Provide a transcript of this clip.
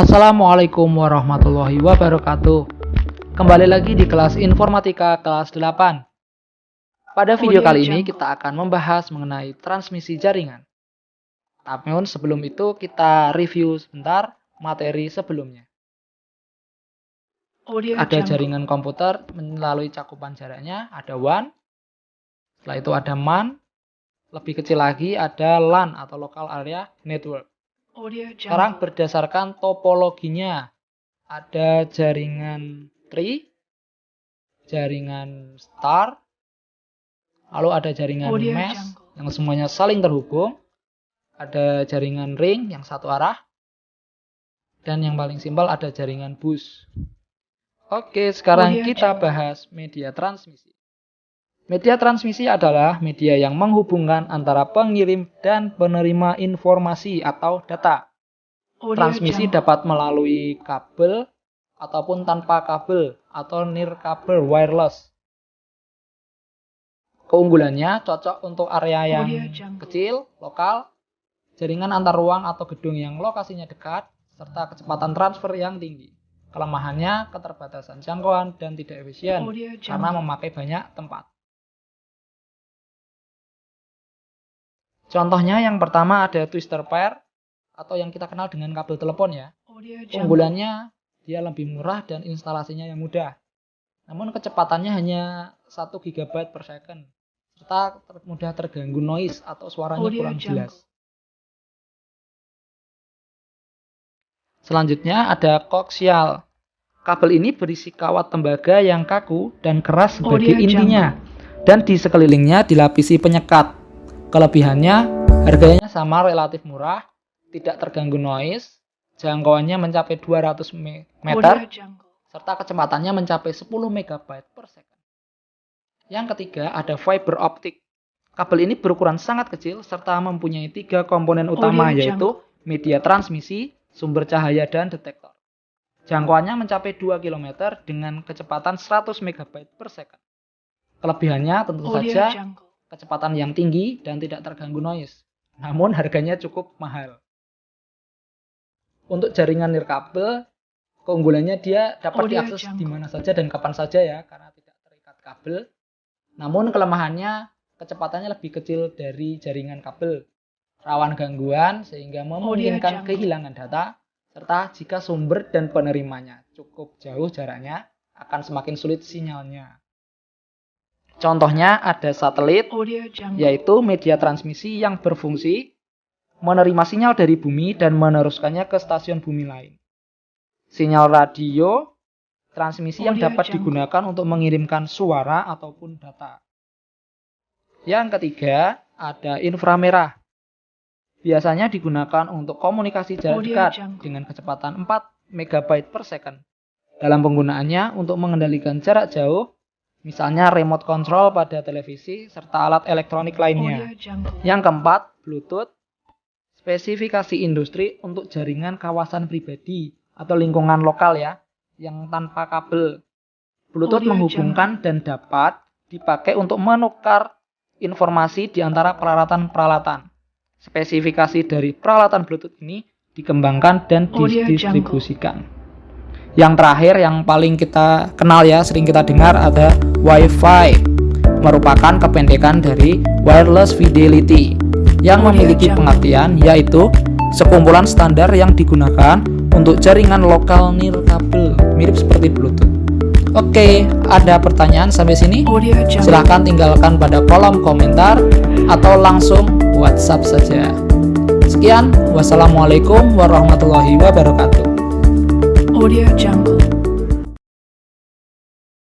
Assalamualaikum warahmatullahi wabarakatuh. Kembali lagi di kelas informatika kelas 8. Pada video kali ini kita akan membahas mengenai transmisi jaringan. Namun sebelum itu kita review sebentar materi sebelumnya. Ada jaringan komputer melalui cakupan jaraknya, ada WAN. Setelah itu ada MAN. Lebih kecil lagi ada LAN atau Local Area Network. Sekarang berdasarkan topologinya, ada jaringan tree, jaringan star, lalu ada jaringan mesh yang semuanya saling terhubung, ada jaringan ring yang satu arah, dan yang paling simpel ada jaringan bus. Oke, sekarang kita bahas media transmisi. Media transmisi adalah media yang menghubungkan antara pengirim dan penerima informasi atau data. Transmisi dapat melalui kabel ataupun tanpa kabel atau nirkabel wireless. Keunggulannya cocok untuk area yang kecil, lokal, jaringan antar ruang atau gedung yang lokasinya dekat, serta kecepatan transfer yang tinggi. Kelemahannya keterbatasan jangkauan dan tidak efisien karena memakai banyak tempat. Contohnya yang pertama ada twister pair atau yang kita kenal dengan kabel telepon ya. Keunggulannya dia lebih murah dan instalasinya yang mudah. Namun kecepatannya hanya 1 GB per second serta mudah terganggu noise atau suaranya kurang jelas. Selanjutnya ada koaksial. Kabel ini berisi kawat tembaga yang kaku dan keras sebagai intinya dan di sekelilingnya dilapisi penyekat. Kelebihannya, harganya sama relatif murah, tidak terganggu noise, jangkauannya mencapai 200 meter, serta kecepatannya mencapai 10 MB per second. Yang ketiga, ada fiber optik. Kabel ini berukuran sangat kecil, serta mempunyai 3 komponen utama, yaitu media transmisi, sumber cahaya, dan detektor. Jangkauannya mencapai 2 km dengan kecepatan 100 MB per second. Kelebihannya tentu saja, kecepatan yang tinggi dan tidak terganggu noise. Namun harganya cukup mahal. Untuk jaringan nirkabel, keunggulannya dia dapat diakses di mana saja dan kapan saja ya, karena tidak terikat kabel. Namun kelemahannya kecepatannya lebih kecil dari jaringan kabel, rawan gangguan sehingga memungkinkan kehilangan data, serta jika sumber dan penerimanya cukup jauh jaraknya, akan semakin sulit sinyalnya. Contohnya ada satelit, yaitu media transmisi yang berfungsi menerima sinyal dari bumi dan meneruskannya ke stasiun bumi lain. Sinyal radio, transmisi yang dapat digunakan untuk mengirimkan suara ataupun data. Yang ketiga, ada inframerah. Biasanya digunakan untuk komunikasi jarak dekat dengan kecepatan 4 MB per second. Dalam penggunaannya untuk mengendalikan jarak jauh, misalnya remote control pada televisi, serta alat elektronik lainnya. Yang keempat, Bluetooth. Spesifikasi industri untuk jaringan kawasan pribadi atau lingkungan lokal ya, yang tanpa kabel. Bluetooth menghubungkan dan dapat dipakai untuk menukar informasi di antara peralatan-peralatan. Spesifikasi dari peralatan Bluetooth ini dikembangkan dan didistribusikan. Yang terakhir, yang paling kita kenal ya, sering kita dengar ada Wi-Fi, merupakan kependekan dari Wireless Fidelity, yang memiliki pengertian yaitu sekumpulan standar yang digunakan untuk jaringan lokal nirkabel, mirip seperti Bluetooth. Oke, ada pertanyaan sampai sini? Silahkan tinggalkan pada kolom komentar atau langsung WhatsApp saja. Sekian, wassalamualaikum warahmatullahi wabarakatuh. Audio Jungle.